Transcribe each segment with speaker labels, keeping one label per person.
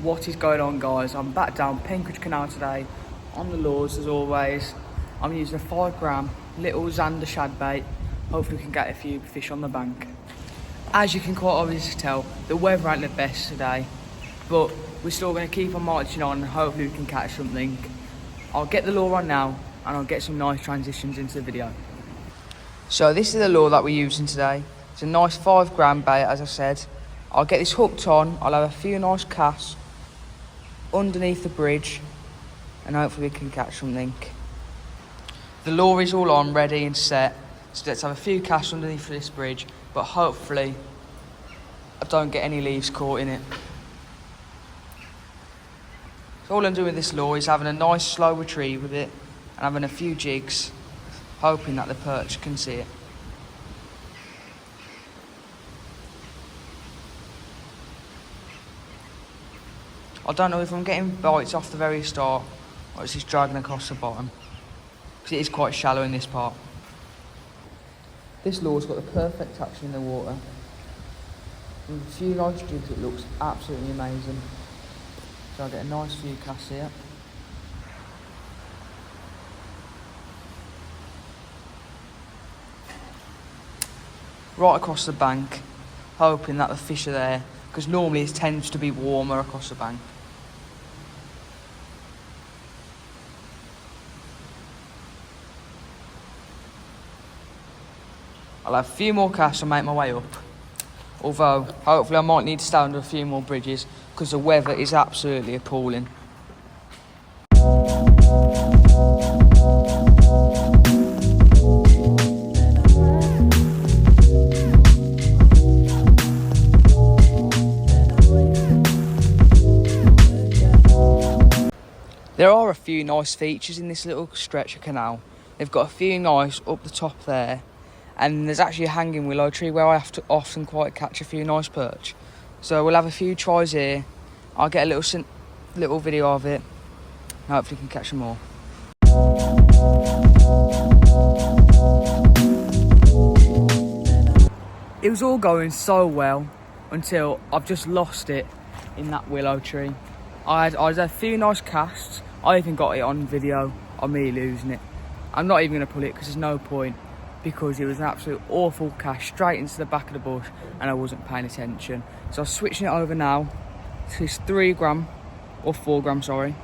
Speaker 1: What is going on, guys? I'm back down Penkridge Canal today on the lures as always. I'm using a 5 gram little Zander shad bait. Hopefully we can get a few fish on the bank. As you can quite obviously tell, the weather ain't the best today, but we're still going to keep on marching on and hopefully we can catch something. I'll get the lure on now and I'll get some nice transitions into the video. So this is the lure that we're using today. It's a nice 5 gram bait, as I said. I'll get this hooked on, I'll have a few nice casts underneath the bridge and hopefully we can catch something. The lure is all on, ready and set, so let's have a few casts underneath this bridge, but hopefully I don't get any leaves caught in it. So all I'm doing with this lure is having a nice slow retrieve with it and having a few jigs, hoping that the perch can see it. I don't know if I'm getting bites off the very start or it's just dragging across the bottom, because it is quite shallow in this part. This lure's got the perfect action in the water. With a few nice jigs, it looks absolutely amazing. So I'll get a nice few casts here. Right across the bank, hoping that the fish are there, because normally it tends to be warmer across the bank. I'll have a few more casts and make my way up. Although, hopefully I might need to stay under a few more bridges because the weather is absolutely appalling. There are a few nice features in this little stretch of canal. They've got a few nice up the top there. And there's actually a hanging willow tree where I have to often quite catch a few nice perch. So we'll have a few tries here. I'll get a little video of it and hopefully we can catch some more. It was all going so well until I've just lost it in that willow tree. I had a few nice casts. I even got it on video of me losing it. I'm not even going to pull it because there's no point, because it was an absolute awful cast straight into the back of the bush and I wasn't paying attention. So I'm switching it over now to this 3 gram, or 4 gram, sorry.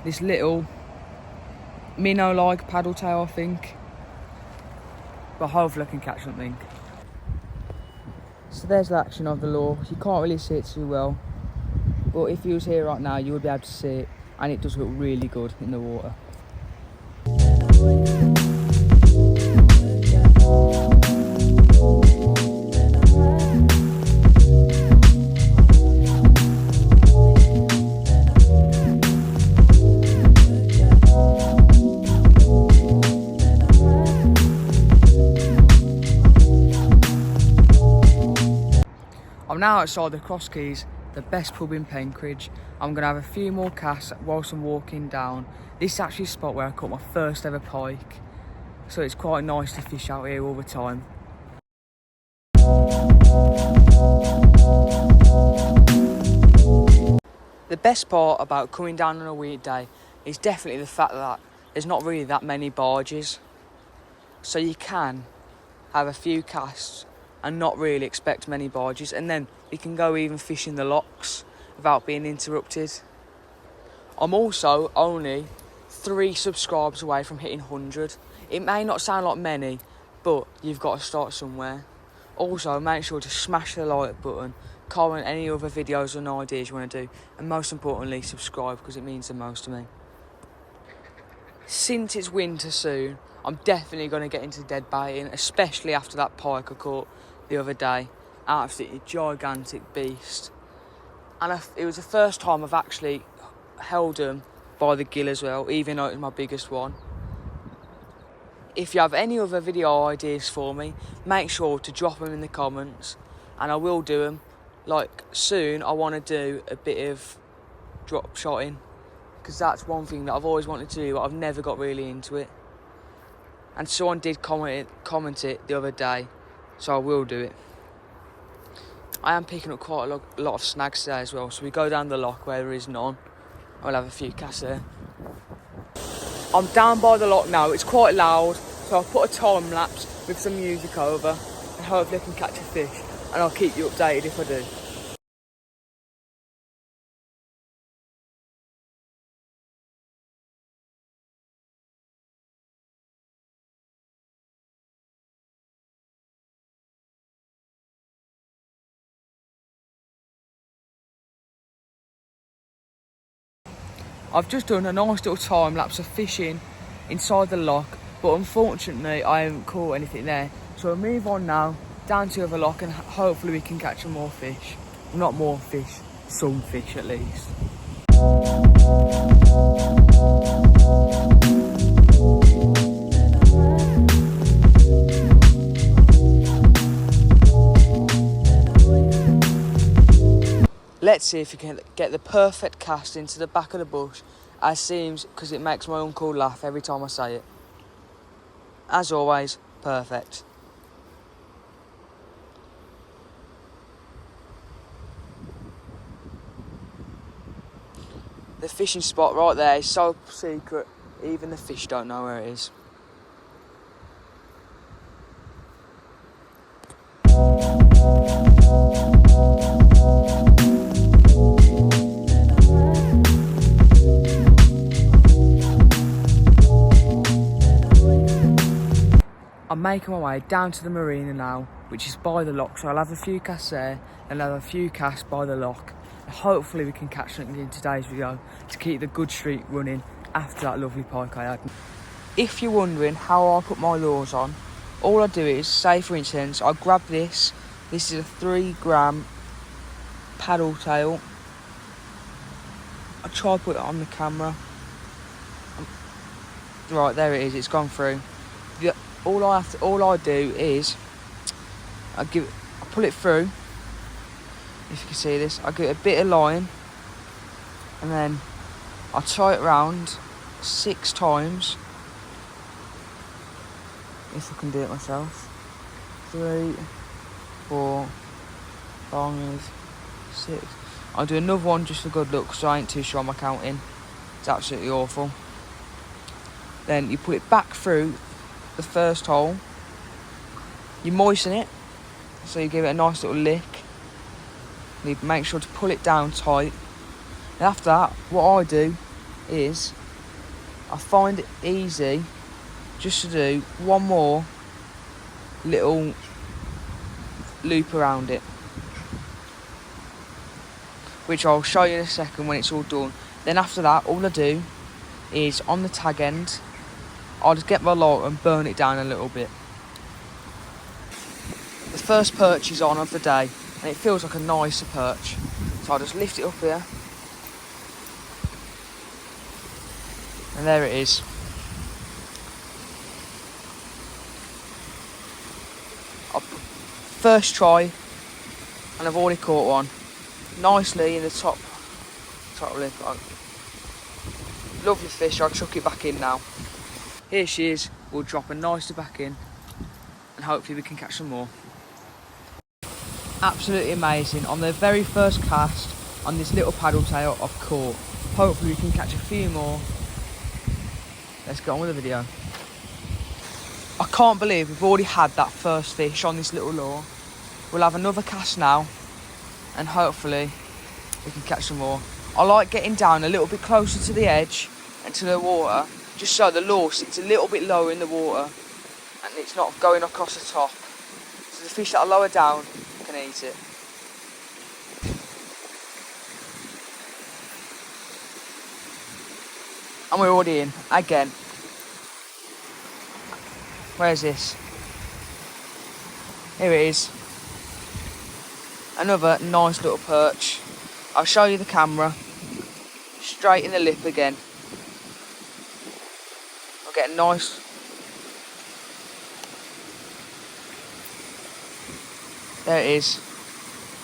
Speaker 1: This little minnow-like paddle tail, I think. But hopefully I can catch something. So there's the action of the lure. You can't really see it too well, but if you was here right now, you would be able to see it, and it does look really good in the water. I'm now outside the Cross Keys, the best pub in Penkridge. I'm going to have a few more casts whilst I'm walking down. This is actually a spot where I caught my first ever pike, so it's quite nice to fish out here all the time. The best part about coming down on a weekday is definitely the fact that there's not really that many barges, so you can have a few casts and not really expect many barges, and then we can go even fishing the locks without being interrupted. I'm also only 3 subscribers away from hitting 100. It may not sound like many, but you've got to start somewhere. Also, make sure to smash the like button, comment any other videos and ideas you want to do, and most importantly, subscribe, because it means the most to me. Since it's winter soon, I'm definitely going to get into dead baiting, especially after that pike I caught the other day. Absolutely gigantic beast. And it was the first time I've actually held them by the gill as well, even though it was my biggest one. If you have any other video ideas for me, make sure to drop them in the comments, and I will do them. Like soon, I want to do a bit of drop shotting, because that's one thing that I've always wanted to do, but I've never got really into it. And someone did comment it the other day, so I will do it. I am picking up quite a lot of snags today as well, so we go down the loch where there is none. I'll have a few casts there. I'm down by the loch now, it's quite loud, so I'll put a time lapse with some music over and hopefully I can catch a fish, and I'll keep you updated if I do. I've just done a nice little time lapse of fishing inside the loch, but unfortunately I haven't caught anything there. So we'll move on now down to the other loch and hopefully we can catch some more fish. Well, not more fish, some fish at least. Let's see if we can get the perfect cast into the back of the bush, as seems, because it makes my uncle laugh every time I say it. As always, perfect. The fishing spot right there is so secret, even the fish don't know where it is. I'm making my way down to the marina now, which is by the loch, so I'll have a few casts there and I'll have a few casts by the loch. Hopefully we can catch something in today's video to keep the good streak running after that lovely pike I had. If you're wondering how I put my lures on, all I do is, say for instance, I grab this is a 3 gram paddle tail. I try to put it on the camera. Right, there it is, it's gone through. All I do is I pull it through. If you can see this, I give it a bit of line and then I tie it around 6 times. If I can do it myself. 3, 4, 5, 6. I'll do another one just for good luck because I ain't too sure on my counting. It's absolutely awful. Then you put it back through the first hole. You moisten it, so you give it a nice little lick. You make sure to pull it down tight. And after that, what I do is I find it easy just to do one more little loop around it, which I'll show you in a second when it's all done. Then after that, all I do is on the tag end, I'll just get my lighter and burn it down a little bit. The first perch is on of the day and it feels like a nicer perch. So I'll just lift it up here. And there it is. First try and I've already caught one. Nicely in the top lip. Lovely fish, I'll chuck it back in now. Here she is, we'll drop her nicely back in and hopefully we can catch some more. Absolutely amazing. On the very first cast on this little paddle tail I've caught. Hopefully we can catch a few more. Let's get on with the video. I can't believe we've already had that first fish on this little lure. We'll have another cast now and hopefully we can catch some more. I like getting down a little bit closer to the edge and to the water, just so the lure sits a little bit lower in the water and it's not going across the top. So the fish that are lower down can eat it. And we're already in, again. Where is this? Here it is. Another nice little perch. I'll show you the camera. Straight in the lip again. I'll get a nice... There it is.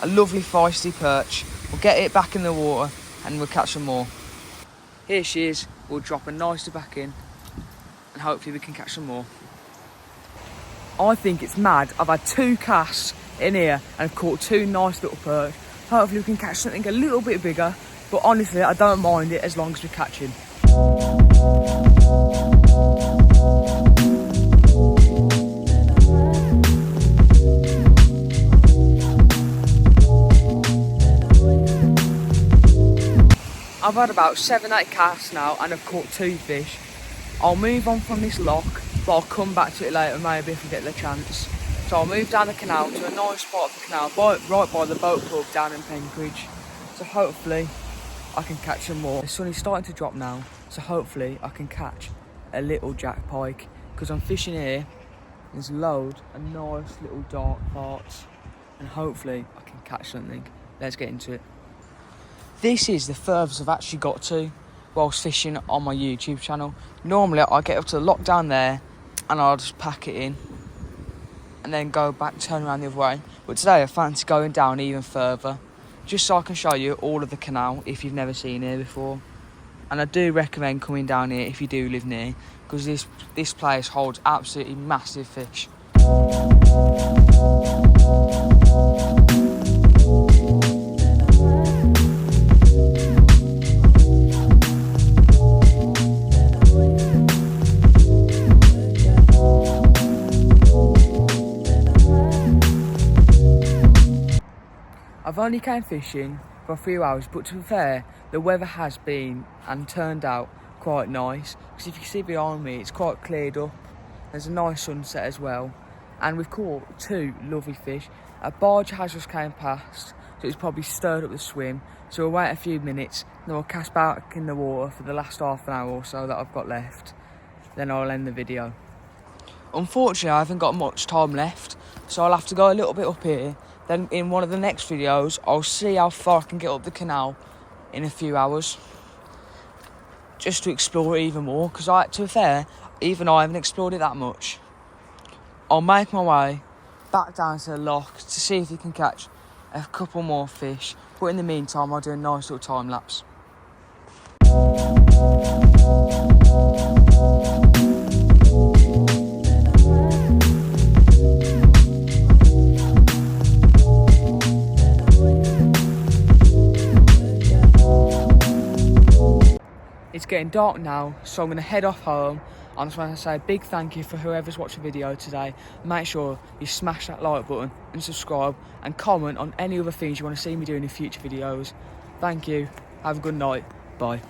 Speaker 1: A lovely feisty perch. We'll get it back in the water and we'll catch some more. Here she is. We'll drop her nicely back in and hopefully we can catch some more. I think it's mad. I've had 2 casts in here and I've caught 2 nice little perch. Hopefully we can catch something a little bit bigger, but honestly I don't mind it as long as we catch him. I've had about 7-8 casts now and I've caught 2 fish. I'll move on from this lock, but I'll come back to it later maybe if I get the chance. So I'll move down the canal to a nice part of the canal, right by the boat club down in Penkridge. So hopefully I can catch some more. The sun is starting to drop now, so hopefully I can catch a little jack pike. Because I'm fishing here, there's loads of nice little dark parts, and hopefully I can catch something. Let's get into it. This is the furthest I've actually got to whilst fishing on my YouTube channel. Normally I get up to the lock down there and I'll just pack it in and then go back, turn around the other way. But today I fancy going down even further, just so I can show you all of the canal if you've never seen here before. And I do recommend coming down here if you do live near, because this place holds absolutely massive fish. I've only came fishing for a few hours, but to be fair, the weather has been and turned out quite nice. Because if you see behind me, it's quite cleared up. There's a nice sunset as well. And we've caught 2 lovely fish. A barge has just came past, so it's probably stirred up the swim. So we'll wait a few minutes, then we'll cast back in the water for the last half an hour or so that I've got left. Then I'll end the video. Unfortunately, I haven't got much time left, so I'll have to go a little bit up here. Then in one of the next videos, I'll see how far I can get up the canal in a few hours, just to explore it even more, because to be fair, even I haven't explored it that much. I'll make my way back down to the lock to see if you can catch a couple more fish, but in the meantime I'll do a nice little time lapse. It's getting dark now, so I'm going to head off home. I just want to say a big thank you for whoever's watched the video today. Make sure you smash that like button and subscribe and comment on any other things you want to see me doing in future videos. Thank you. Have a good night. Bye.